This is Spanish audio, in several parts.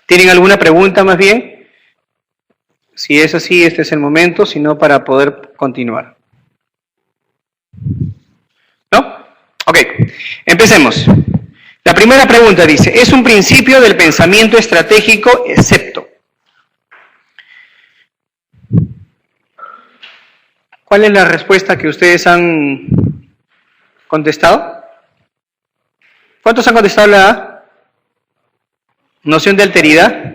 ¿Tienen alguna pregunta más bien? Si es así, este es el momento, si no, para poder continuar. ¿No? Ok, empecemos. La primera pregunta dice, ¿es un principio del pensamiento estratégico excepto? ¿Cuál es la respuesta que ustedes han contestado? ¿Cuántos han contestado la A? Noción de alteridad.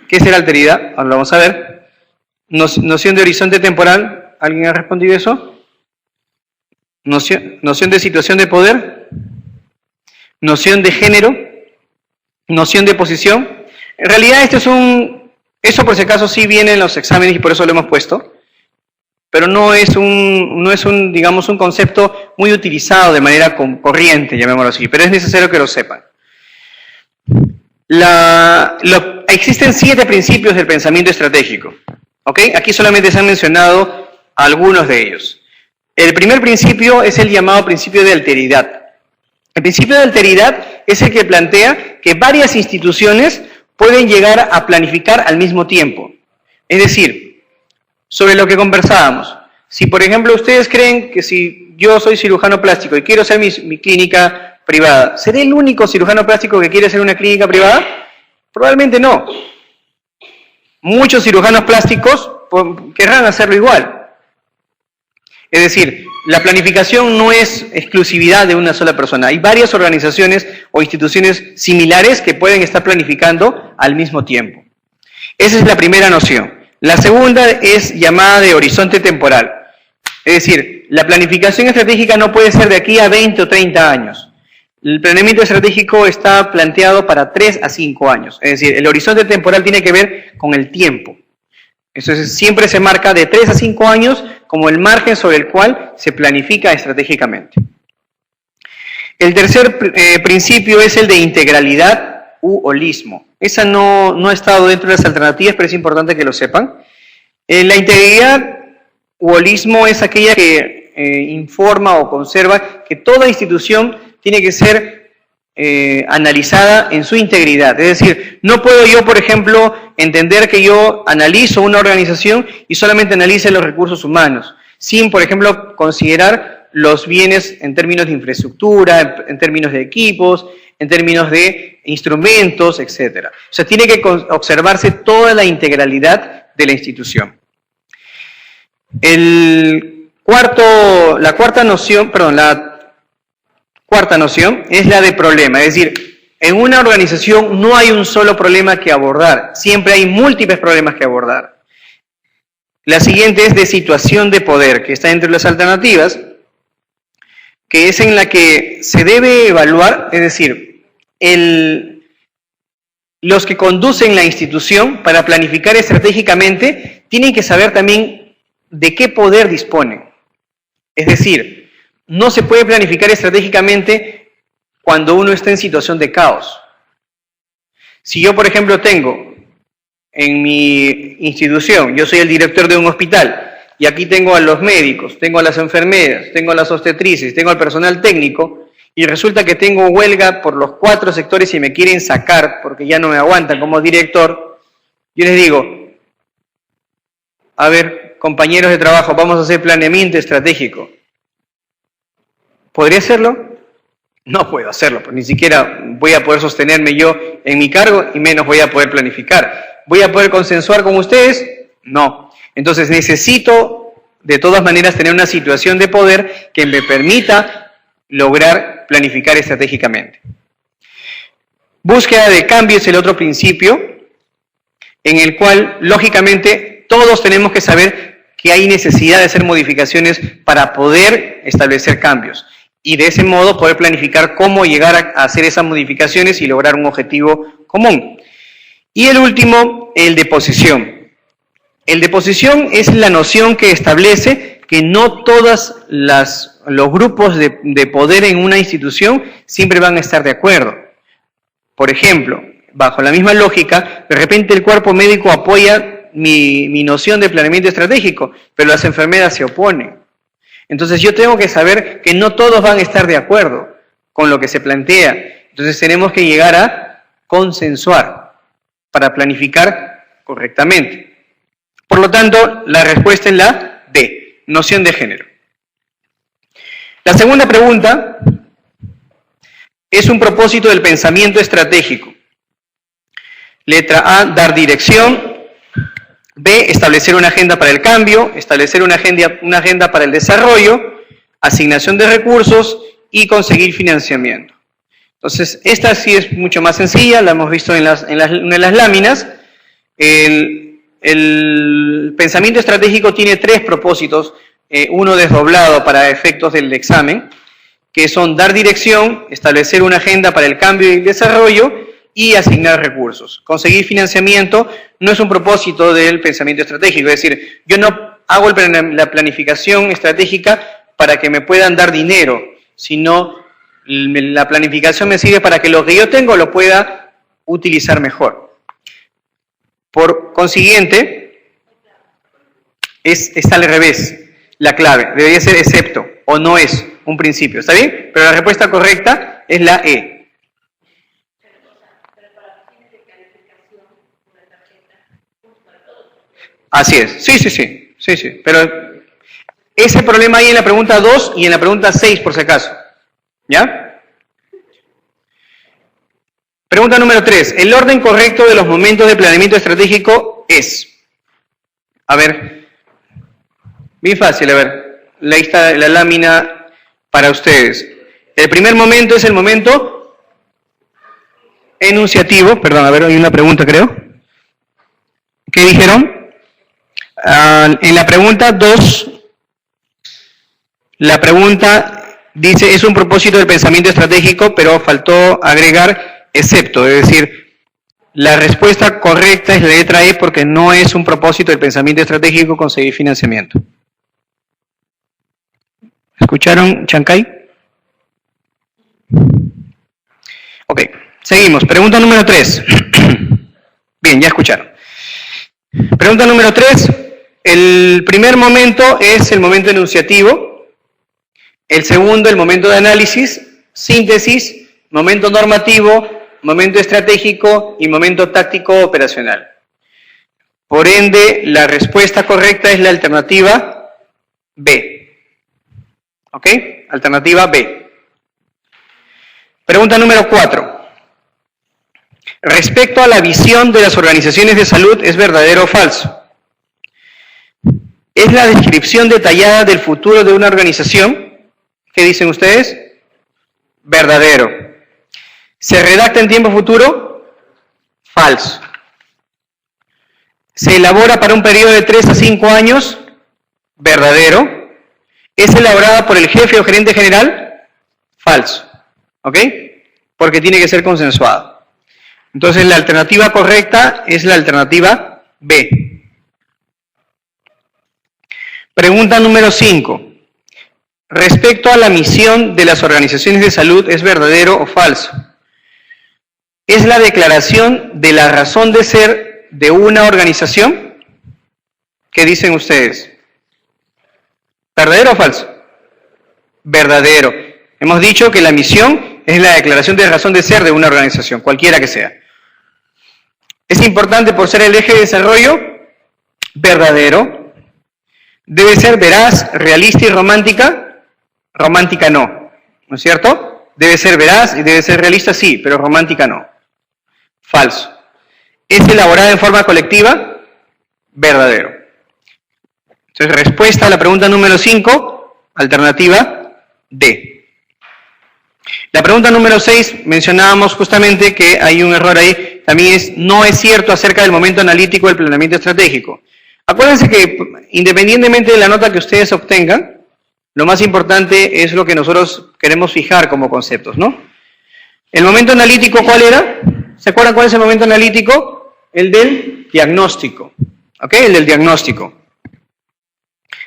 ¿Qué es la alteridad? Ahora lo vamos a ver. Noción de horizonte temporal. ¿Alguien ha respondido eso? Noción de situación de poder. Noción de género. Noción de posición. En realidad esto es eso por si acaso sí viene en los exámenes y por eso lo hemos puesto. Pero no es digamos, un concepto muy utilizado de manera corriente, llamémoslo así, pero es necesario que lo sepan. Existen 7 principios del pensamiento estratégico, ¿ok? Aquí solamente se han mencionado algunos de ellos. El primer principio es el llamado principio de alteridad. El principio de alteridad es el que plantea que varias instituciones pueden llegar a planificar al mismo tiempo. Es decir, sobre lo que conversábamos. Si, por ejemplo, ustedes creen que si yo soy cirujano plástico y quiero hacer mi clínica privada, ¿seré el único cirujano plástico que quiere hacer una clínica privada? Probablemente no. Muchos cirujanos plásticos querrán hacerlo igual. Es decir, la planificación no es exclusividad de una sola persona. Hay varias organizaciones o instituciones similares que pueden estar planificando al mismo tiempo. Esa es la primera noción. La segunda es llamada de horizonte temporal. Es decir, la planificación estratégica no puede ser de aquí a 20 o 30 años. El planeamiento estratégico está planteado para 3 a 5 años. Es decir, el horizonte temporal tiene que ver con el tiempo. Entonces, siempre se marca de 3 a 5 años como el margen sobre el cual se planifica estratégicamente. El tercer principio es el de integralidad u holismo. Esa no ha estado dentro de las alternativas, pero es importante que lo sepan. La integridad u holismo es aquella que informa o conserva que toda institución tiene que ser analizada en su integridad. Es decir, no puedo yo, por ejemplo, entender que yo analizo una organización y solamente analice los recursos humanos, sin, por ejemplo, considerar los bienes en términos de infraestructura, en términos de equipos, en términos de instrumentos, etc. O sea, tiene que observarse toda la integralidad de la institución. La cuarta noción es la de problema, es decir, en una organización no hay un solo problema que abordar, siempre hay múltiples problemas que abordar. La siguiente es de situación de poder, que está entre las alternativas, que es en la que se debe evaluar, es decir, los que conducen la institución para planificar estratégicamente tienen que saber también de qué poder disponen. Es decir, no se puede planificar estratégicamente cuando uno está en situación de caos. Si yo, por ejemplo, tengo en mi institución, yo soy el director de un hospital, y aquí tengo a los médicos, tengo a las enfermeras, tengo a las obstetrices, tengo al personal técnico, y resulta que tengo huelga por los 4 sectores y me quieren sacar porque ya no me aguantan como director, yo les digo, a ver, compañeros de trabajo, vamos a hacer planeamiento estratégico. ¿Podría hacerlo? No puedo hacerlo, pues ni siquiera voy a poder sostenerme yo en mi cargo y menos voy a poder planificar. ¿Voy a poder consensuar con ustedes? No. Entonces necesito de todas maneras tener una situación de poder que me permita lograr planificar estratégicamente. Búsqueda de cambio es el otro principio en el cual, lógicamente, todos tenemos que saber que hay necesidad de hacer modificaciones para poder establecer cambios y de ese modo poder planificar cómo llegar a hacer esas modificaciones y lograr un objetivo común. Y el último, el de posición. El de posición es la noción que establece que no todos los grupos de poder en una institución siempre van a estar de acuerdo. Por ejemplo, bajo la misma lógica, de repente el cuerpo médico apoya mi noción de planeamiento estratégico, pero las enfermeras se oponen. Entonces yo tengo que saber que no todos van a estar de acuerdo con lo que se plantea. Entonces tenemos que llegar a consensuar para planificar correctamente. Por lo tanto, la respuesta es la D, noción de género. La segunda pregunta es un propósito del pensamiento estratégico. Letra A, dar dirección. B, establecer una agenda para el cambio, establecer una agenda para el desarrollo, asignación de recursos y conseguir financiamiento. Entonces, esta sí es mucho más sencilla, la hemos visto en las láminas. El pensamiento estratégico tiene tres propósitos, uno desdoblado para efectos del examen, que son dar dirección, establecer una agenda para el cambio y el desarrollo y asignar recursos. Conseguir financiamiento no es un propósito del pensamiento estratégico, es decir, yo no hago la planificación estratégica para que me puedan dar dinero, sino la planificación me sirve para que lo que yo tengo lo pueda utilizar mejor. Por consiguiente, está al revés la clave, debería ser excepto o no es un principio, ¿está bien? Pero la respuesta correcta es la E. Así es, sí, pero ese problema hay en la pregunta 2 y en la pregunta 6 por si acaso, ¿ya? Pregunta número 3, el orden correcto de los momentos de planeamiento estratégico es, a ver, bien fácil, a ver, ahí está la lámina para ustedes. El primer momento es el momento enunciativo, perdón, a ver, hay una pregunta creo. ¿Qué dijeron? En la pregunta 2, la pregunta dice, es un propósito del pensamiento estratégico, pero faltó agregar excepto, es decir, la respuesta correcta es la letra E porque no es un propósito del pensamiento estratégico conseguir financiamiento. ¿Escucharon, Chancay? Ok, seguimos. Pregunta número 3. Bien, ya escucharon. Pregunta número 3. El primer momento es el momento enunciativo. El segundo, el momento de análisis, síntesis, momento normativo, momento estratégico y momento táctico operacional. Por ende, la respuesta correcta es la alternativa B. ¿Ok? Alternativa B. Pregunta número 4. Respecto a la visión de las organizaciones de salud, ¿es verdadero o falso? ¿Es la descripción detallada del futuro de una organización? ¿Qué dicen ustedes? Verdadero. ¿Se redacta en tiempo futuro? Falso. ¿Se elabora para un periodo de 3 a 5 años? Verdadero. ¿Es elaborada por el jefe o gerente general? Falso. ¿Ok? Porque tiene que ser consensuado. Entonces la alternativa correcta es la alternativa B. Pregunta número 5. Respecto a la misión de las organizaciones de salud, ¿es verdadero o falso? ¿Es la declaración de la razón de ser de una organización? ¿Qué dicen ustedes? ¿Verdadero o falso? Verdadero. Hemos dicho que la misión es la declaración de razón de ser de una organización, cualquiera que sea. ¿Es importante por ser el eje de desarrollo? Verdadero. ¿Debe ser veraz, realista y romántica? Romántica no, ¿no es cierto? Debe ser veraz y debe ser realista, sí, pero romántica no. Falso. ¿Es elaborada en forma colectiva? Verdadero. Entonces, respuesta a la pregunta número 5, alternativa D. La pregunta número 6, mencionábamos justamente que hay un error ahí, también no es cierto acerca del momento analítico del planeamiento estratégico. Acuérdense que independientemente de la nota que ustedes obtengan, lo más importante es lo que nosotros queremos fijar como conceptos, ¿no? ¿El momento analítico cuál era? ¿Se acuerdan cuál es el momento analítico? El del diagnóstico, ¿ok? El del diagnóstico.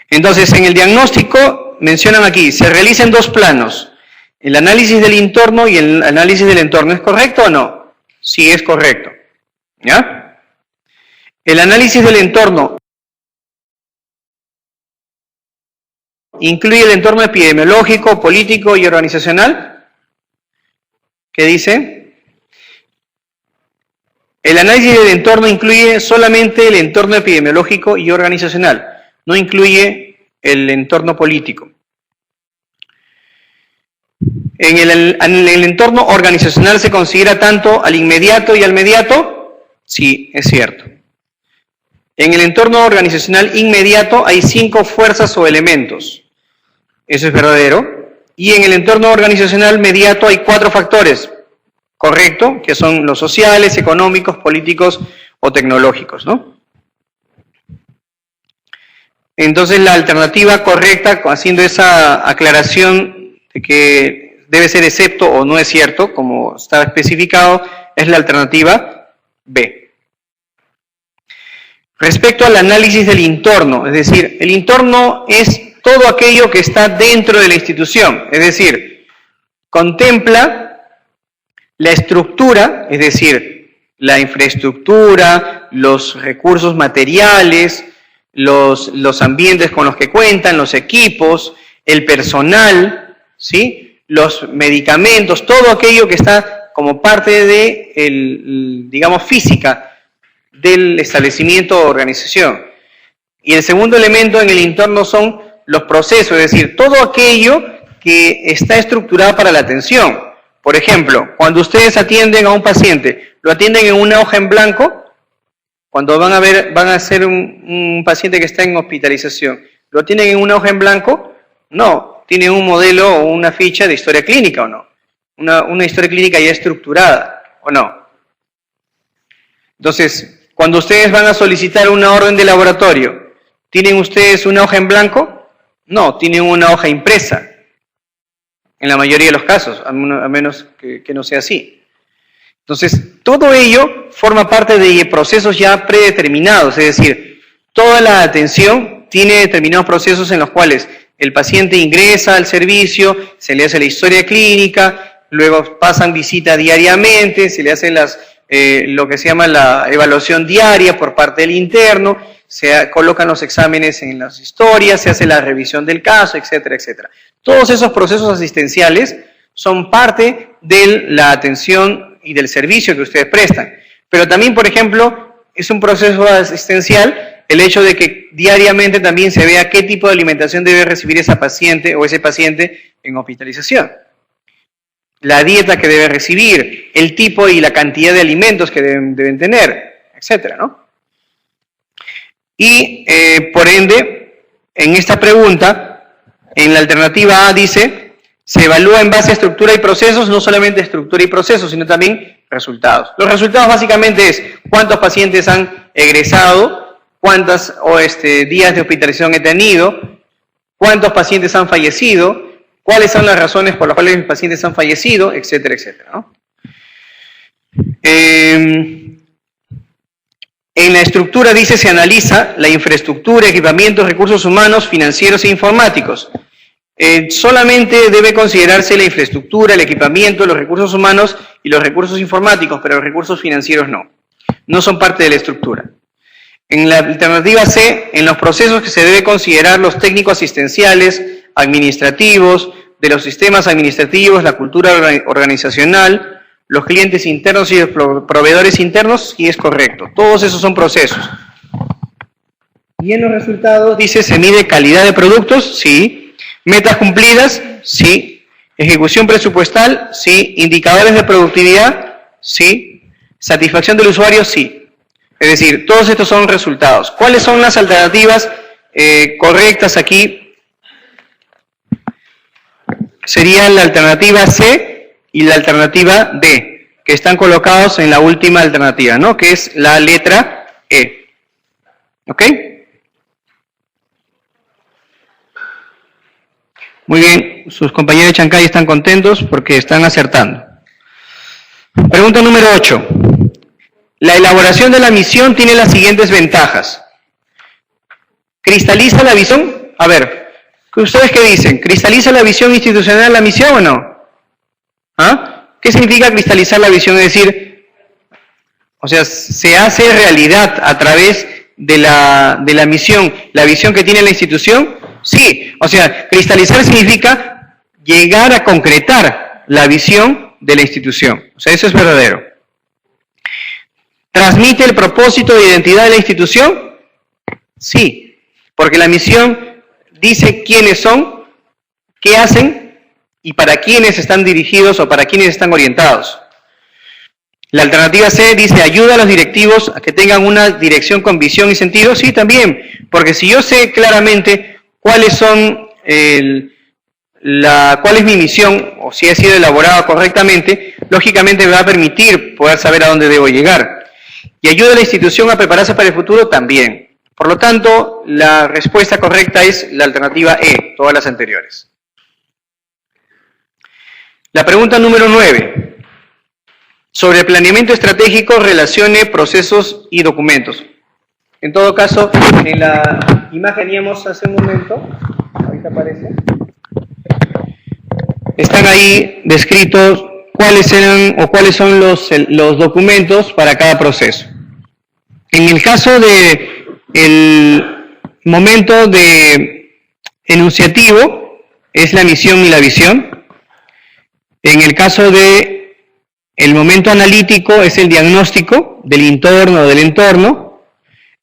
Entonces, en el diagnóstico, mencionan aquí, se realiza en 2 planos, el análisis del entorno y el análisis del entorno. ¿Es correcto o no? Sí, es correcto. ¿Ya? El análisis del entorno incluye el entorno epidemiológico, político y organizacional. ¿Qué dice? El análisis del entorno incluye solamente el entorno epidemiológico y organizacional, no incluye el entorno político. En el entorno organizacional se considera tanto al inmediato y al mediato. Sí, es cierto. En el entorno organizacional inmediato hay 5 fuerzas o elementos. Eso es verdadero. Y en el entorno organizacional mediato hay 4 factores. Correcto, que son los sociales, económicos, políticos o tecnológicos, ¿no? Entonces la alternativa correcta, haciendo esa aclaración de que debe ser excepto o no es cierto, como está especificado, es la alternativa B. Respecto al análisis del entorno, es decir, el entorno es todo aquello que está dentro de la institución, es decir, contempla la estructura, es decir, la infraestructura, los recursos materiales, los ambientes con los que cuentan, los equipos, el personal, ¿sí? Los medicamentos, todo aquello que está como parte de, digamos, física del establecimiento o organización. Y el segundo elemento en el entorno son los procesos, es decir, todo aquello que está estructurado para la atención. Por ejemplo, cuando ustedes atienden a un paciente, ¿lo atienden en una hoja en blanco? Cuando van a hacer un paciente que está en hospitalización, ¿lo atienden en una hoja en blanco? No, tienen un modelo o una ficha de historia clínica, ¿o no? Una historia clínica ya estructurada, ¿o no? Entonces, cuando ustedes van a solicitar una orden de laboratorio, ¿tienen ustedes una hoja en blanco? No, tienen una hoja impresa. En la mayoría de los casos, a menos que no sea así. Entonces, todo ello forma parte de procesos ya predeterminados, es decir, toda la atención tiene determinados procesos en los cuales el paciente ingresa al servicio, se le hace la historia clínica, luego pasan visita diariamente, se le hace lo que se llama la evaluación diaria por parte del interno, se colocan los exámenes en las historias, se hace la revisión del caso, etcétera, etcétera. Todos esos procesos asistenciales son parte de la atención y del servicio que ustedes prestan. Pero también, por ejemplo, es un proceso asistencial el hecho de que diariamente también se vea qué tipo de alimentación debe recibir esa paciente o ese paciente en hospitalización. La dieta que debe recibir, el tipo y la cantidad de alimentos que deben tener, etcétera, ¿no? Y, por ende, en esta pregunta, en la alternativa A dice, se evalúa en base a estructura y procesos, no solamente estructura y procesos, sino también resultados. Los resultados básicamente es cuántos pacientes han egresado, cuántos días de hospitalización he tenido, cuántos pacientes han fallecido, cuáles son las razones por las cuales mis pacientes han fallecido, etcétera, etcétera, ¿no? En la estructura dice se analiza la infraestructura, equipamientos, recursos humanos, financieros e informáticos. Solamente debe considerarse la infraestructura, el equipamiento, los recursos humanos y los recursos informáticos, pero los recursos financieros no. No son parte de la estructura. En la alternativa C, en los procesos que se debe considerar los técnicos asistenciales, administrativos, de los sistemas administrativos, la cultura organizacional, los clientes internos y los proveedores internos, y es correcto. Todos esos son procesos. Y en los resultados dice, ¿se mide calidad de productos? Sí. ¿Metas cumplidas? Sí. ¿Ejecución presupuestal? Sí. ¿Indicadores de productividad? Sí. ¿Satisfacción del usuario? Sí. Es decir, todos estos son resultados. ¿Cuáles son las alternativas correctas aquí? Serían la alternativa C y la alternativa D, que están colocados en la última alternativa, ¿no? Que es la letra E. ¿Ok? Muy bien, sus compañeros de Chancay están contentos porque están acertando. Pregunta número 8. La elaboración de la misión tiene las siguientes ventajas. ¿Cristaliza la visión? A ver, ¿ustedes qué dicen? ¿Cristaliza la visión institucional la misión o no? ¿Ah? ¿Qué significa cristalizar la visión? Es decir, o sea, se hace realidad a través de la misión, la visión que tiene la institución. Sí, o sea, cristalizar significa llegar a concretar la visión de la institución. O sea, eso es verdadero. ¿Transmite el propósito de identidad de la institución? Sí, porque la misión dice quiénes son, qué hacen y para quiénes están dirigidos o para quiénes están orientados. La alternativa C dice, ¿ayuda a los directivos a que tengan una dirección con visión y sentido? Sí, también, porque si yo sé claramente cuáles son cuál es mi misión, o si ha sido elaborada correctamente, lógicamente me va a permitir poder saber a dónde debo llegar. ¿Y ayuda a la institución a prepararse para el futuro? También. Por lo tanto, la respuesta correcta es la alternativa E, todas las anteriores. La pregunta número 9. Sobre el planeamiento estratégico, relacione procesos y documentos. En todo caso, en la imagen teníamos hace un momento, ahorita aparece, están ahí descritos cuáles eran o cuáles son los documentos para cada proceso. En el caso de el momento de enunciativo, es la misión y la visión. En el caso de el momento analítico, es el diagnóstico del entorno o del entorno.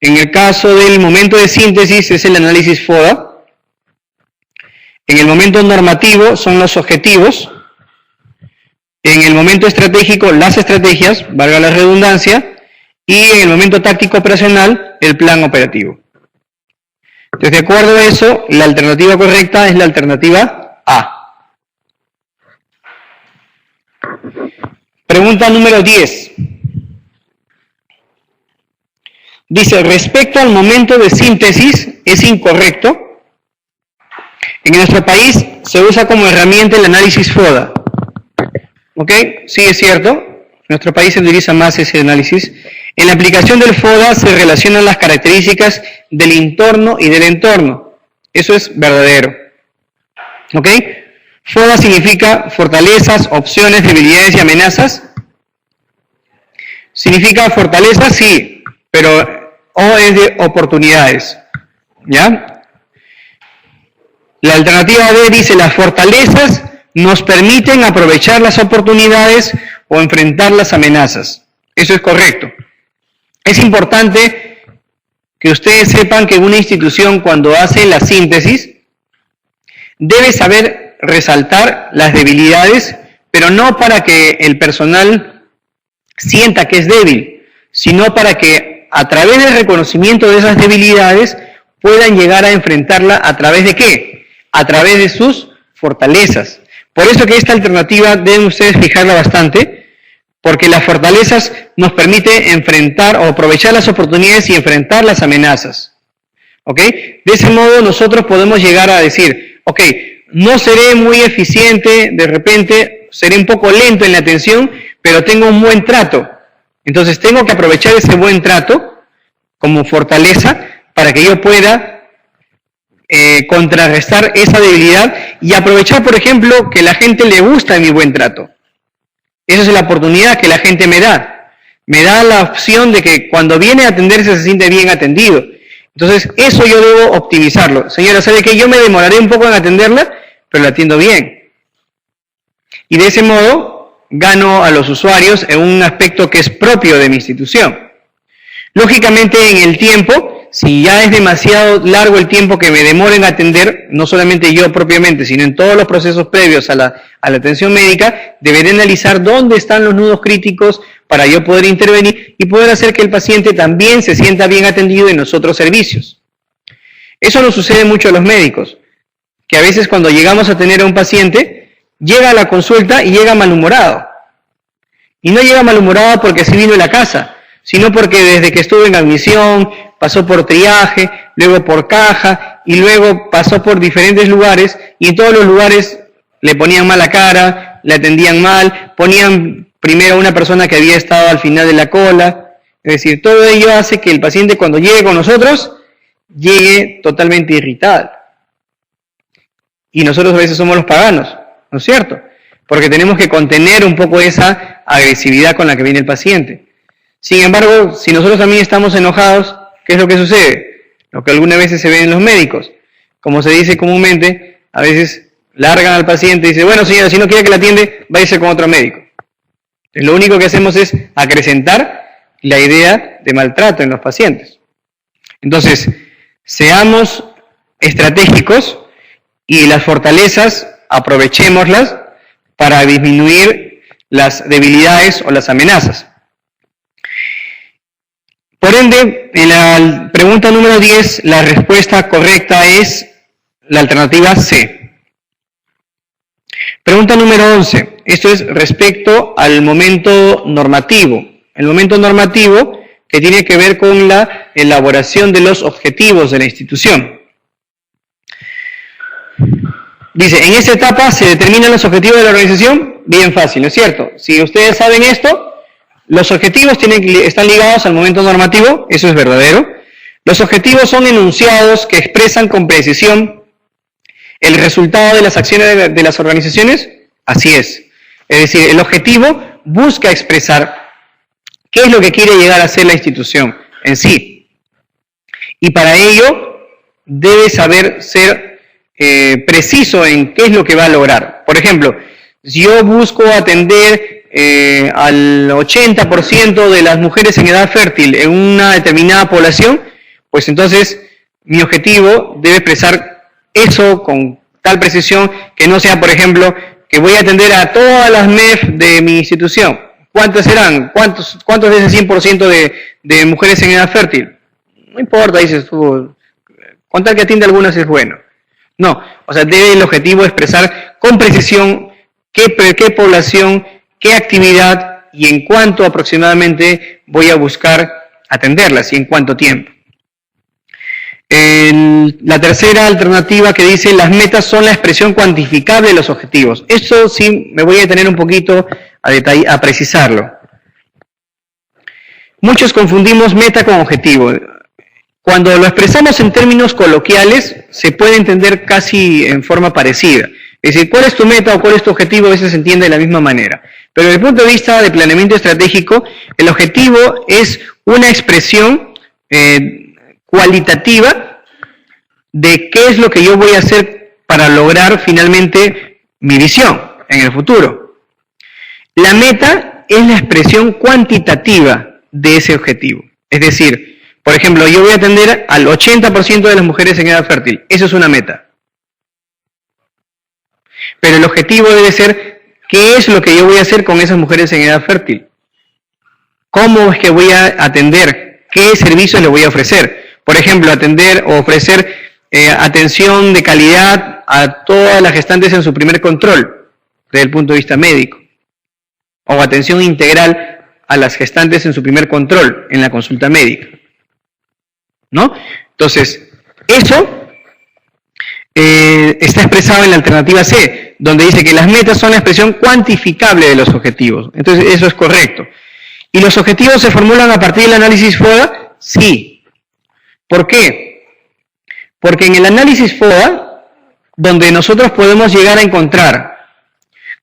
En el caso del momento de síntesis, es el análisis FODA. En el momento normativo, son los objetivos. En el momento estratégico, las estrategias, valga la redundancia. Y en el momento táctico operacional, el plan operativo. Entonces, de acuerdo a eso, la alternativa correcta es la alternativa A. Pregunta número 10. Dice, respecto al momento de síntesis, es incorrecto. En nuestro país se usa como herramienta el análisis FODA. ¿Ok? Sí, es cierto. En nuestro país se utiliza más ese análisis. En la aplicación del FODA se relacionan las características del entorno y del entorno. Eso es verdadero. ¿Ok? FODA significa fortalezas, opciones, debilidades y amenazas. ¿Significa fortalezas? Sí, pero O es de oportunidades. ¿Ya? La alternativa B dice, las fortalezas nos permiten aprovechar las oportunidades o enfrentar las amenazas. Eso es correcto. Es importante que ustedes sepan que una institución, cuando hace la síntesis, debe saber resaltar las debilidades, pero no para que el personal sienta que es débil, sino para que a través del reconocimiento de esas debilidades puedan llegar a enfrentarla a través de ¿qué? A través de sus fortalezas. Por eso que esta alternativa deben ustedes fijarla bastante, porque las fortalezas nos permiten enfrentar o aprovechar las oportunidades y enfrentar las amenazas. ¿Ok? De ese modo nosotros podemos llegar a decir, ok, no seré muy eficiente, de repente seré un poco lento en la atención, pero tengo un buen trato. Entonces tengo que aprovechar ese buen trato como fortaleza para que yo pueda contrarrestar esa debilidad y aprovechar, por ejemplo, que la gente le gusta mi buen trato. Esa es la oportunidad que la gente me da. Me da la opción de que cuando viene a atenderse se siente bien atendido. Entonces, eso yo debo optimizarlo. Señora, ¿sabe qué? Yo me demoraré un poco en atenderla, pero la atiendo bien. Y de ese modo, gano a los usuarios en un aspecto que es propio de mi institución. Lógicamente, en el tiempo, si ya es demasiado largo el tiempo que me demoro en atender, no solamente yo propiamente, sino en todos los procesos previos a la atención médica, deberé analizar dónde están los nudos críticos para yo poder intervenir y poder hacer que el paciente también se sienta bien atendido en los otros servicios. Eso nos sucede mucho a los médicos, que a veces cuando llegamos a tener a un paciente, llega a la consulta y llega malhumorado. Y no llega malhumorado porque así vino a la casa, sino porque desde que estuvo en admisión, pasó por triaje, luego por caja, y luego pasó por diferentes lugares, y en todos los lugares le ponían mala cara, le atendían mal, ponían primero a una persona que había estado al final de la cola. Es decir, todo ello hace que el paciente cuando llegue con nosotros, llegue totalmente irritado. Y nosotros a veces somos los paganos, ¿no es cierto? Porque tenemos que contener un poco esa agresividad con la que viene el paciente. Sin embargo, si nosotros también estamos enojados, ¿qué es lo que sucede? Lo que algunas veces se ve en los médicos. Como se dice comúnmente, a veces largan al paciente y dicen, bueno señora, si no quiere que la atiende, váyase con otro médico. Entonces, lo único que hacemos es acrecentar la idea de maltrato en los pacientes. Entonces, seamos estratégicos y las fortalezas aprovechémoslas para disminuir las debilidades o las amenazas. Por ende, en la pregunta número 10, la respuesta correcta es la alternativa C. Pregunta número 11. Esto es respecto al momento normativo. El momento normativo que tiene que ver con la elaboración de los objetivos de la institución. Dice, en esta etapa se determinan los objetivos de la organización. Bien fácil, ¿no es cierto? Si ustedes saben esto, los objetivos están ligados al momento normativo, eso es verdadero. Los objetivos son enunciados que expresan con precisión el resultado de las acciones de las organizaciones. Así es. Es decir, el objetivo busca expresar qué es lo que quiere llegar a ser la institución en sí. Y para ello debe saber ser preciso en qué es lo que va a lograr. Por ejemplo, si yo busco atender al 80% de las mujeres en edad fértil en una determinada población, pues entonces mi objetivo debe expresar eso con tal precisión que no sea, por ejemplo, que voy a atender a todas las MEF de mi institución. ¿Cuántas serán? ¿Cuántos de ese 100% de mujeres en edad fértil? No importa, dices tú, con tal que atienda algunas es bueno. No, o sea, debe el objetivo expresar con precisión qué población, qué actividad y en cuánto aproximadamente voy a buscar atenderlas y en cuánto tiempo. La tercera alternativa que dice las metas son la expresión cuantificable de los objetivos. Esto sí me voy a detener un poquito a precisarlo. Muchos confundimos meta con objetivo. Cuando lo expresamos en términos coloquiales, se puede entender casi en forma parecida. Es decir, ¿cuál es tu meta o cuál es tu objetivo? A veces se entiende de la misma manera. Pero desde el punto de vista de planeamiento estratégico, el objetivo es una expresión cualitativa de qué es lo que yo voy a hacer para lograr finalmente mi visión en el futuro. La meta es la expresión cuantitativa de ese objetivo. Es decir, por ejemplo, yo voy a atender al 80% de las mujeres en edad fértil. Eso es una meta. Pero el objetivo debe ser qué es lo que yo voy a hacer con esas mujeres en edad fértil. ¿Cómo es que voy a atender? ¿Qué servicios le voy a ofrecer? Por ejemplo, atender o ofrecer atención de calidad a todas las gestantes en su primer control, desde el punto de vista médico. O atención integral a las gestantes en su primer control, en la consulta médica. ¿No? Entonces, eso está expresado en la alternativa C, donde dice que las metas son la expresión cuantificable de los objetivos. Entonces, eso es correcto. ¿Y los objetivos se formulan a partir del análisis FODA? Sí. ¿Por qué? Porque en el análisis FODA, donde nosotros podemos llegar a encontrar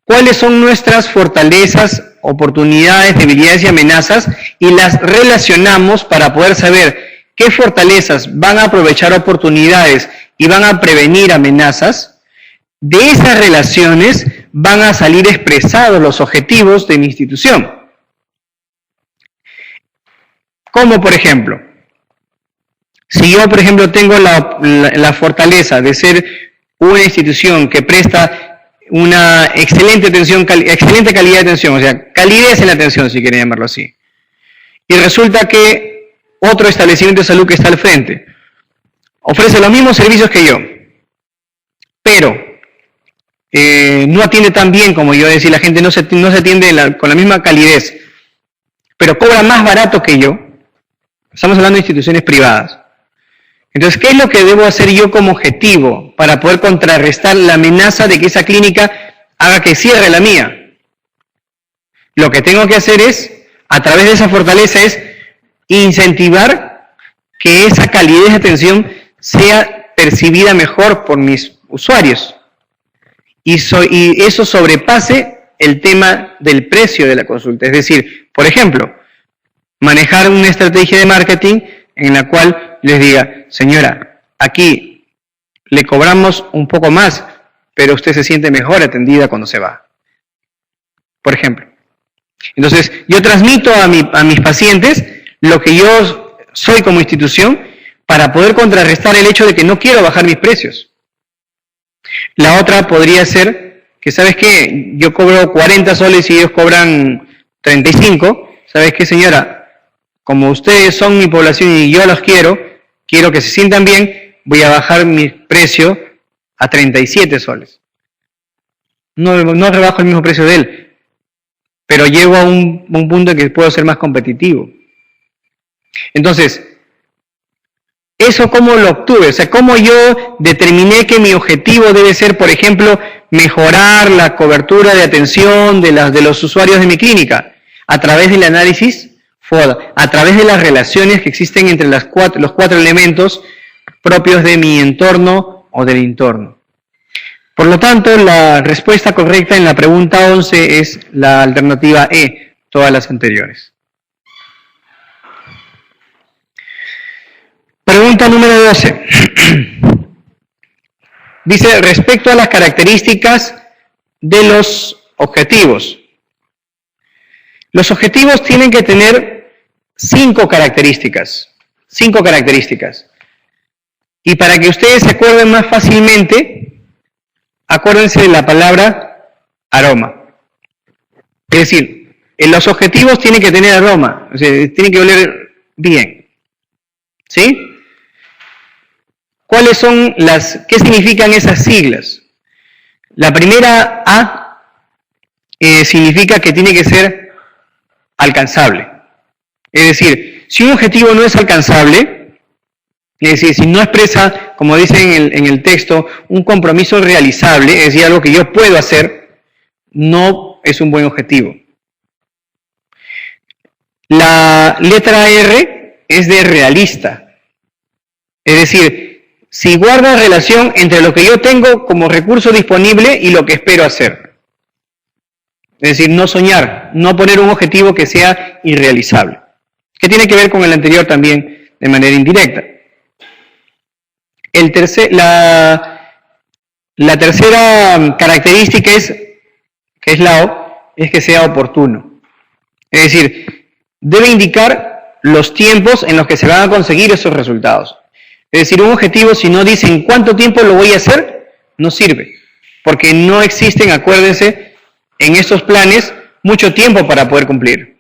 cuáles son nuestras fortalezas, oportunidades, debilidades y amenazas, y las relacionamos para poder saber qué fortalezas van a aprovechar oportunidades y van a prevenir amenazas, de esas relaciones van a salir expresados los objetivos de mi institución. Como por ejemplo, si yo por ejemplo tengo la fortaleza de ser una institución que presta una excelente atención, excelente calidad de atención, o sea, calidez en la atención si quieren llamarlo así, y resulta que otro establecimiento de salud que está al frente ofrece los mismos servicios que yo, pero no atiende tan bien como yo, es decir, la gente no se atiende con la misma calidez, pero cobra más barato que yo. Estamos hablando de instituciones privadas. Entonces, ¿qué es lo que debo hacer yo como objetivo para poder contrarrestar la amenaza de que esa clínica haga que cierre la mía? Lo que tengo que hacer es, a través de esa fortaleza, es incentivar que esa calidez de atención sea percibida mejor por mis usuarios y eso sobrepase el tema del precio de la consulta. Es decir, por ejemplo, manejar una estrategia de marketing en la cual les diga, señora, aquí le cobramos un poco más, pero usted se siente mejor atendida cuando se va. Por ejemplo. Entonces, yo transmito a mis pacientes lo que yo soy como institución para poder contrarrestar el hecho de que no quiero bajar mis precios. La otra podría ser que, ¿sabes qué? Yo cobro 40 soles y ellos cobran 35. ¿Sabes qué, señora? Como ustedes son mi población y yo los quiero que se sientan bien, voy a bajar mi precio a 37 soles. No rebajo el mismo precio de él, pero llego a un punto en que puedo ser más competitivo. Entonces, ¿eso cómo lo obtuve? O sea, ¿cómo yo determiné que mi objetivo debe ser, por ejemplo, mejorar la cobertura de atención de los usuarios de mi clínica? A través del análisis FODA, a través de las relaciones que existen entre los cuatro elementos propios de mi entorno o del entorno. Por lo tanto, la respuesta correcta en la pregunta 11 es la alternativa E, todas las anteriores. Pregunta número 12. Dice, respecto a las características de los objetivos. Los objetivos tienen que tener 5 características. 5 características. Y para que ustedes se acuerden más fácilmente, acuérdense de la palabra aroma. Es decir, los objetivos tienen que tener aroma, o sea, tienen que oler bien. ¿Sí? ¿Cuáles son qué significan esas siglas? La primera A significa que tiene que ser alcanzable. Es decir, si un objetivo no es alcanzable, es decir, si no expresa, como dice en el texto, un compromiso realizable, es decir, algo que yo puedo hacer, no es un buen objetivo. La letra R es de realista. Es decir, si guarda relación entre lo que yo tengo como recurso disponible y lo que espero hacer. Es decir, no soñar, no poner un objetivo que sea irrealizable. Que tiene que ver con el anterior también de manera indirecta. La tercera característica que es la O, es que sea oportuno. Es decir, debe indicar los tiempos en los que se van a conseguir esos resultados. Es decir, un objetivo, si no dice en cuánto tiempo lo voy a hacer, no sirve. Porque no existen, acuérdense, en estos planes, mucho tiempo para poder cumplir.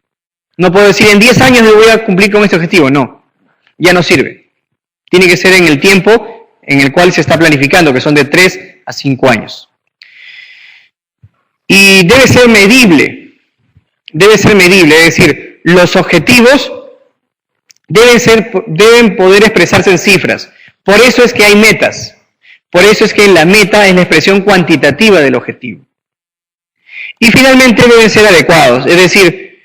No puedo decir en 10 años voy a cumplir con este objetivo. No, ya no sirve. Tiene que ser en el tiempo en el cual se está planificando, que son de 3 a 5 años. Y debe ser medible. Debe ser medible, es decir, los objetivos deben poder expresarse en cifras. Por eso es que hay metas. Por eso es que la meta es la expresión cuantitativa del objetivo. Y finalmente deben ser adecuados, es decir,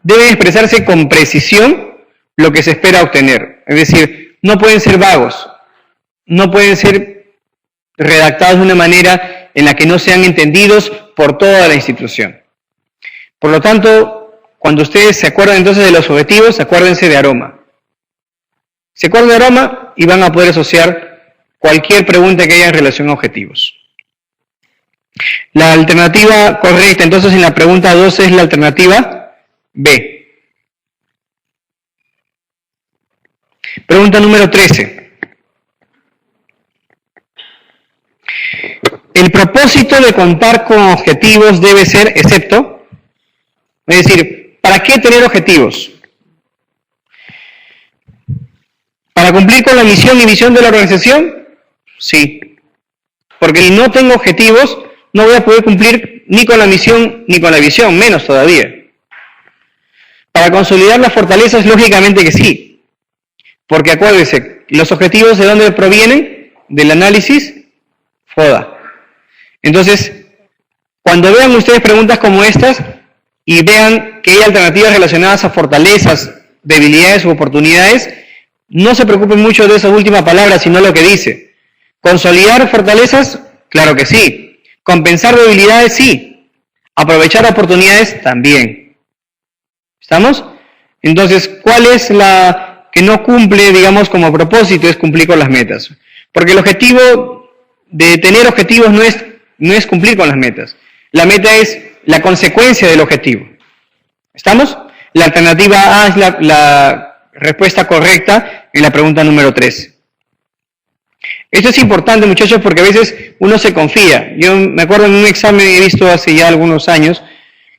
deben expresarse con precisión lo que se espera obtener. Es decir, no pueden ser vagos, no pueden ser redactados de una manera en la que no sean entendidos por toda la institución. Por lo tanto, cuando ustedes se acuerdan entonces de los objetivos, acuérdense de aroma. Se acuerdan de aroma y van a poder asociar cualquier pregunta que haya en relación a objetivos. La alternativa correcta, entonces, en la pregunta 12 es la alternativa B. Pregunta número 13. El propósito de contar con objetivos debe ser excepto. Es decir, ¿para qué tener objetivos? ¿Para cumplir con la misión y visión de la organización? Sí. Porque si no tengo objetivos, no voy a poder cumplir ni con la misión ni con la visión, menos todavía. Para consolidar las fortalezas, lógicamente que sí. Porque acuérdense, los objetivos ¿de dónde provienen? Del análisis FODA. Entonces, cuando vean ustedes preguntas como estas y vean que hay alternativas relacionadas a fortalezas, debilidades u oportunidades, no se preocupen mucho de esa última palabra, sino lo que dice. ¿Consolidar fortalezas? Claro que sí. ¿Compensar debilidades? Sí. ¿Aprovechar oportunidades? También. ¿Estamos? Entonces, ¿cuál es la que no cumple, digamos, como propósito? Es cumplir con las metas. Porque el objetivo de tener objetivos no es cumplir con las metas. La meta es la consecuencia del objetivo. ¿Estamos? La alternativa A es la respuesta correcta en la pregunta número 3. Esto es importante, muchachos, porque a veces uno se confía. Yo me acuerdo en un examen que he visto hace ya algunos años,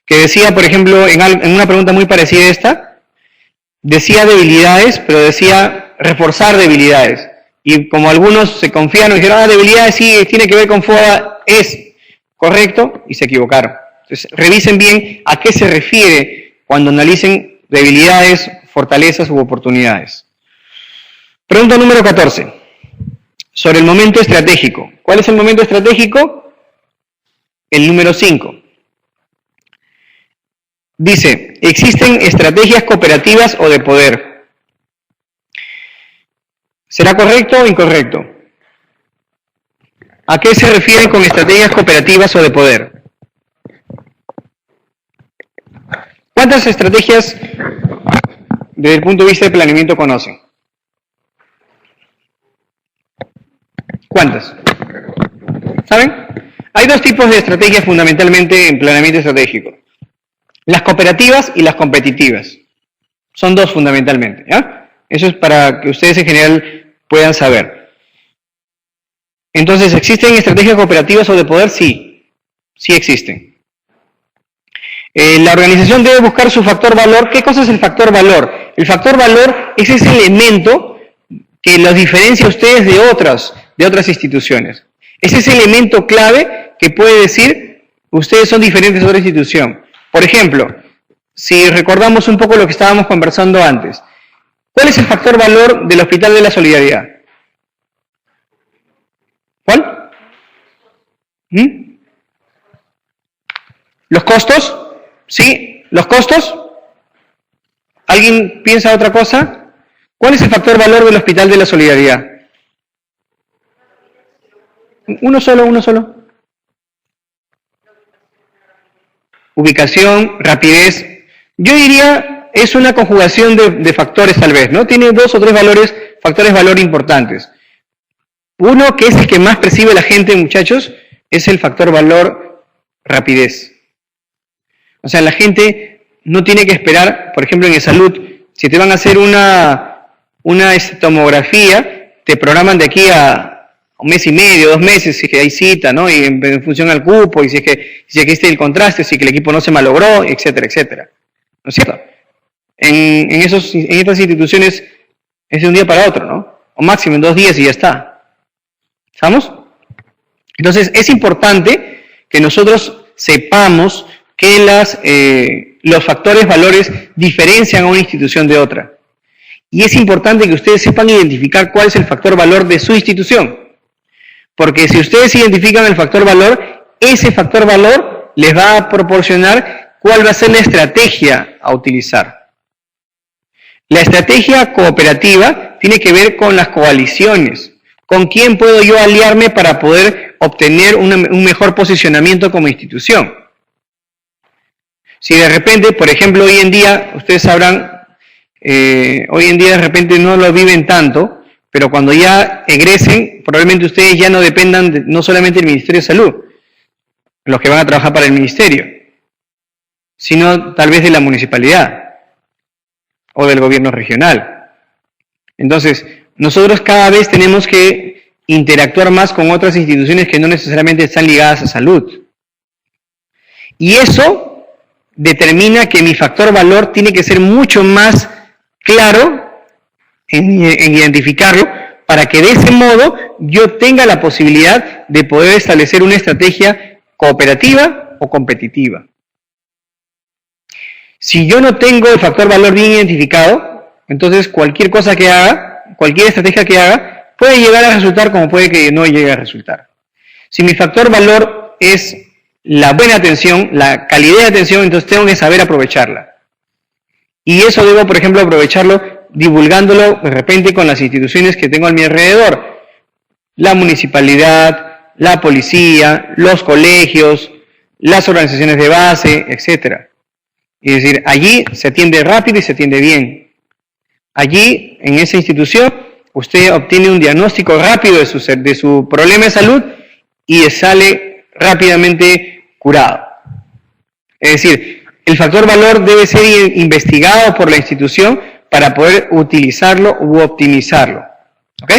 que decía, por ejemplo, en una pregunta muy parecida a esta, decía debilidades, pero decía reforzar debilidades. Y como algunos se confiaron y dijeron, debilidades sí, tiene que ver con FODA, es correcto, y se equivocaron. Entonces, revisen bien a qué se refiere cuando analicen debilidades, fortalezas u oportunidades. Pregunta número 14. Sobre el momento estratégico. ¿Cuál es el momento estratégico? El número 5. Dice, ¿existen estrategias cooperativas o de poder? ¿Será correcto o incorrecto? ¿A qué se refieren con estrategias cooperativas o de poder? ¿Cuántas estrategias desde el punto de vista de planeamiento conocen? ¿Cuántas? ¿Saben? Hay dos tipos de estrategias fundamentalmente en planeamiento estratégico. Las cooperativas y las competitivas. Son dos fundamentalmente, ¿ya? Eso es para que ustedes en general puedan saber. Entonces, ¿existen estrategias cooperativas o de poder? Sí, sí existen. La organización debe buscar su factor valor. ¿Qué cosa es el factor valor? El factor valor es ese elemento que los diferencia a ustedes de otras instituciones. Es ese elemento clave que puede decir, ustedes son diferentes de otra institución. Por ejemplo, si recordamos un poco lo que estábamos conversando antes, ¿cuál es el factor valor del Hospital de la Solidaridad? ¿Cuál? ¿Los costos? ¿Sí? ¿Los costos? ¿Alguien piensa otra cosa? ¿Cuál es el factor valor del Hospital de la Solidaridad? Uno solo. Ubicación, rapidez. Yo diría, es una conjugación de factores tal vez, ¿no? Tiene 2 o 3 factores valor importantes. Uno, que es el que más percibe la gente, muchachos, es el factor valor rapidez. O sea, la gente no tiene que esperar, por ejemplo, en salud, si te van a hacer una tomografía, te programan de aquí a 1 mes y medio, 2 meses, si es que hay cita, ¿no? Y en función al cupo, y si es que existe el contraste, si es que el equipo no se malogró, etcétera, etcétera. ¿No es cierto? En estas instituciones es de un día para otro, ¿no? O máximo en 2 días y ya está. ¿Estamos? Entonces, es importante que nosotros sepamos que los factores valores diferencian a una institución de otra. Y es importante que ustedes sepan identificar cuál es el factor valor de su institución. Porque si ustedes identifican el factor valor, ese factor valor les va a proporcionar cuál va a ser la estrategia a utilizar. La estrategia cooperativa tiene que ver con las coaliciones. ¿Con quién puedo yo aliarme para poder obtener un mejor posicionamiento como institución? Si de repente, por ejemplo, hoy en día, ustedes sabrán, hoy en día de repente no lo viven tanto, pero cuando ya egresen, probablemente ustedes ya no dependan no solamente del Ministerio de Salud, los que van a trabajar para el Ministerio, sino tal vez de la municipalidad o del gobierno regional. Entonces, nosotros cada vez tenemos que interactuar más con otras instituciones que no necesariamente están ligadas a salud. Y eso determina que mi factor valor tiene que ser mucho más claro en identificarlo, para que de ese modo yo tenga la posibilidad de poder establecer una estrategia cooperativa o competitiva. Si yo no tengo el factor valor bien identificado, entonces cualquier cosa que haga, cualquier estrategia que haga, puede llegar a resultar como puede que no llegue a resultar. Si mi factor valor es la buena atención, la calidad de atención, entonces tengo que saber aprovecharla. Y eso debo, por ejemplo, aprovecharlo divulgándolo de repente con las instituciones que tengo a mi alrededor. La municipalidad, la policía, los colegios, las organizaciones de base, etc. Es decir, allí se atiende rápido y se atiende bien. Allí, en esa institución, usted obtiene un diagnóstico rápido de su problema de salud y sale rápidamente curado. Es decir, el factor valor debe ser investigado por la institución para poder utilizarlo u optimizarlo. ¿Ok?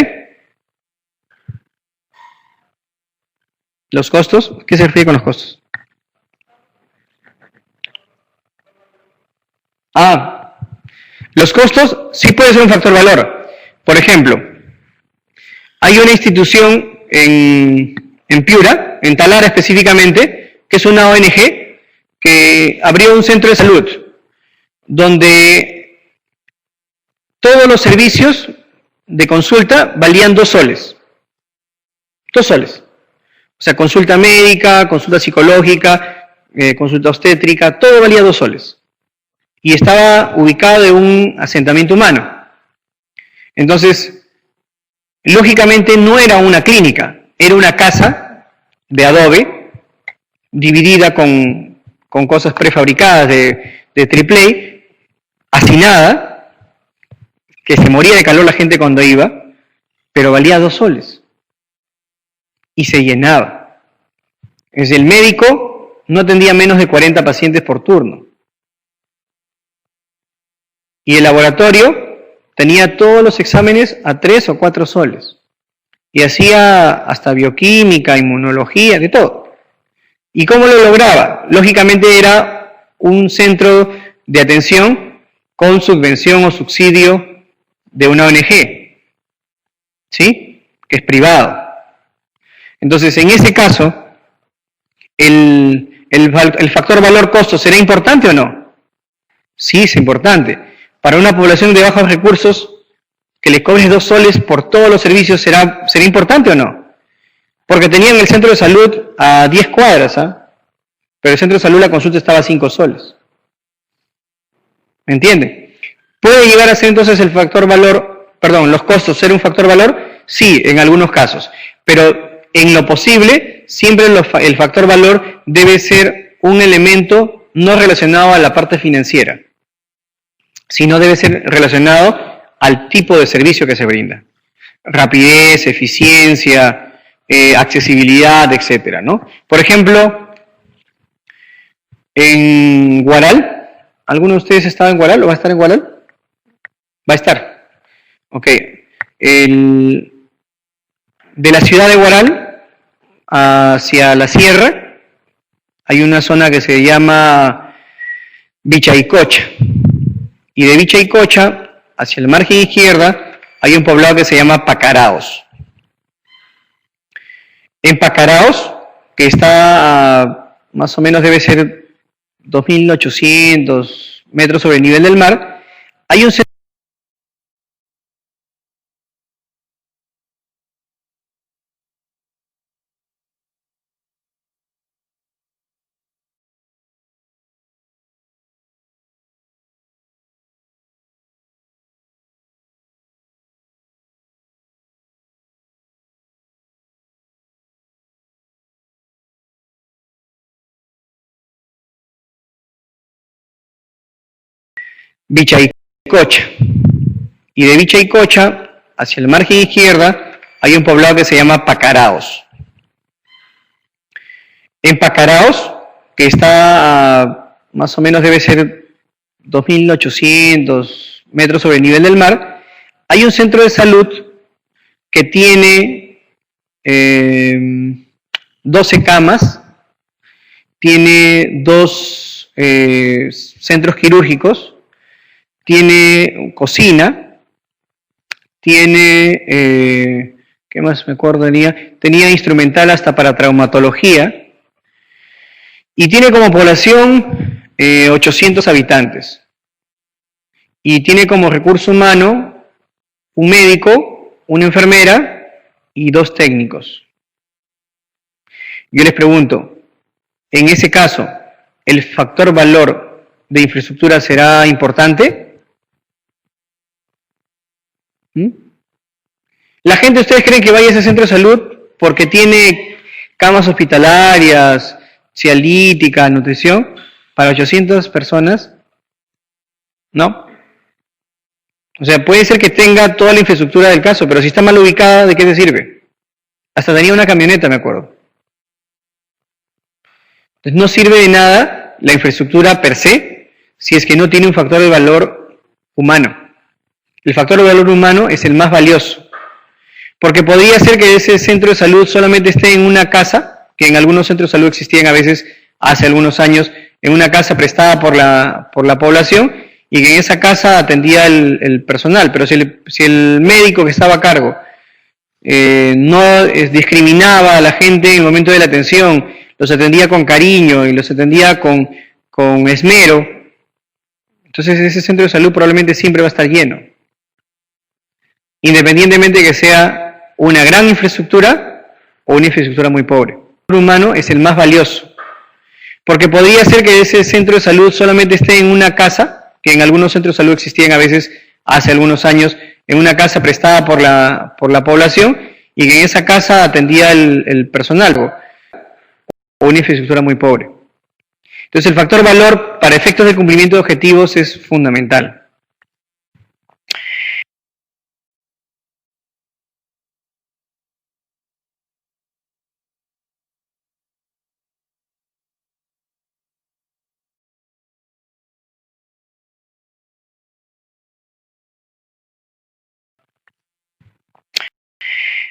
Los costos, ¿qué se refiere con los costos? Los costos sí puede ser un factor valor. Por ejemplo, hay una institución en Piura, en Talara específicamente, que es una ONG que abrió un centro de salud donde todos los servicios de consulta valían 2 soles. 2 soles. O sea, consulta médica, consulta psicológica, consulta obstétrica, todo valía 2 soles. Y estaba ubicado en un asentamiento humano. Entonces, lógicamente no era una clínica, era una casa de adobe, dividida con cosas prefabricadas de AAA, hacinada, que se moría de calor la gente cuando iba, pero valía 2 soles. Y se llenaba. Entonces, el médico no atendía menos de 40 pacientes por turno. Y el laboratorio tenía todos los exámenes a 3 o 4 soles. Y hacía hasta bioquímica, inmunología, de todo. ¿Y cómo lo lograba? Lógicamente era un centro de atención con subvención o subsidio de una ONG, ¿sí? Que es privado. Entonces, en ese caso, ¿el factor valor-costo será importante o no? Sí, es importante. Para una población de bajos recursos, que le cobres 2 soles por todos los servicios, ¿será importante o no? Porque tenían el centro de salud a 10 cuadras, pero el centro de salud la consulta estaba a 5 soles. ¿Me entiende? ¿Puede llegar a ser entonces el factor valor, los costos ser un factor valor? Sí, en algunos casos. Pero en lo posible, siempre el factor valor debe ser un elemento no relacionado a la parte financiera, sino debe ser relacionado al tipo de servicio que se brinda. Rapidez, eficiencia, accesibilidad, etcétera, ¿no? Por ejemplo, en Huaral, ¿alguno de ustedes estaba en Huaral o va a estar en Huaral? Va a estar. Ok. De la ciudad de Huaral hacia la sierra hay una zona que se llama Vichaycocha. Y de Vichaycocha hacia el margen izquierda hay un poblado que se llama Pacaraos. En Pacaraos, que está más o menos debe ser 2.800 metros sobre el nivel del mar, hay un centro Vichaycocha. Y de Vichaycocha hacia el margen izquierda hay un poblado que se llama Pacaraos. En Pacaraos, que está más o menos debe ser 2.800 metros sobre el nivel del mar, hay un centro de salud que tiene 12 camas, tiene 2 centros quirúrgicos, tiene cocina, tiene, ¿qué más me acuerdo? Tenía instrumental hasta para traumatología, y tiene como población 800 habitantes. Y tiene como recurso humano un médico, una enfermera y 2 técnicos. Yo les pregunto, en ese caso, ¿el factor valor de infraestructura será importante? ¿La gente, ustedes creen que vaya a ese centro de salud porque tiene camas hospitalarias, cialítica, nutrición, para 800 personas? ¿No? O sea, puede ser que tenga toda la infraestructura del caso, pero si está mal ubicada, ¿de qué te sirve? Hasta tenía una camioneta, me acuerdo. Entonces no sirve de nada la infraestructura per se si es que no tiene un factor de valor humano. El factor de valor humano es el más valioso, porque podría ser que ese centro de salud solamente esté en una casa, que en algunos centros de salud existían a veces hace algunos años, en una casa prestada por la población, y que en esa casa atendía el personal, pero si el médico que estaba a cargo no discriminaba a la gente en el momento de la atención, los atendía con cariño y los atendía con esmero, entonces ese centro de salud probablemente siempre va a estar lleno, independientemente de que sea una gran infraestructura o una infraestructura muy pobre. El humano es el más valioso, porque podría ser que ese centro de salud solamente esté en una casa, que en algunos centros de salud existían a veces hace algunos años, en una casa prestada por la población, y que en esa casa atendía el personal, o una infraestructura muy pobre. Entonces el factor valor para efectos de cumplimiento de objetivos es fundamental.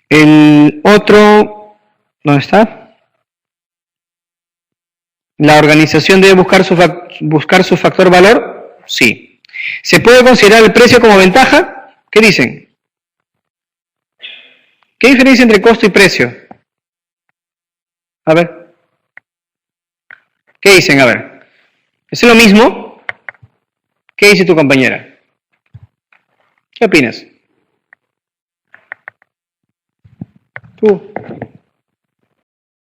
El otro, ¿dónde está? ¿La organización debe buscar su factor valor? Sí. ¿Se puede considerar el precio como ventaja? ¿Qué dicen? ¿Qué diferencia entre costo y precio? A ver. ¿Qué dicen? A ver. ¿Es lo mismo? ¿Qué dice tu compañera? ¿Qué opinas? Tú.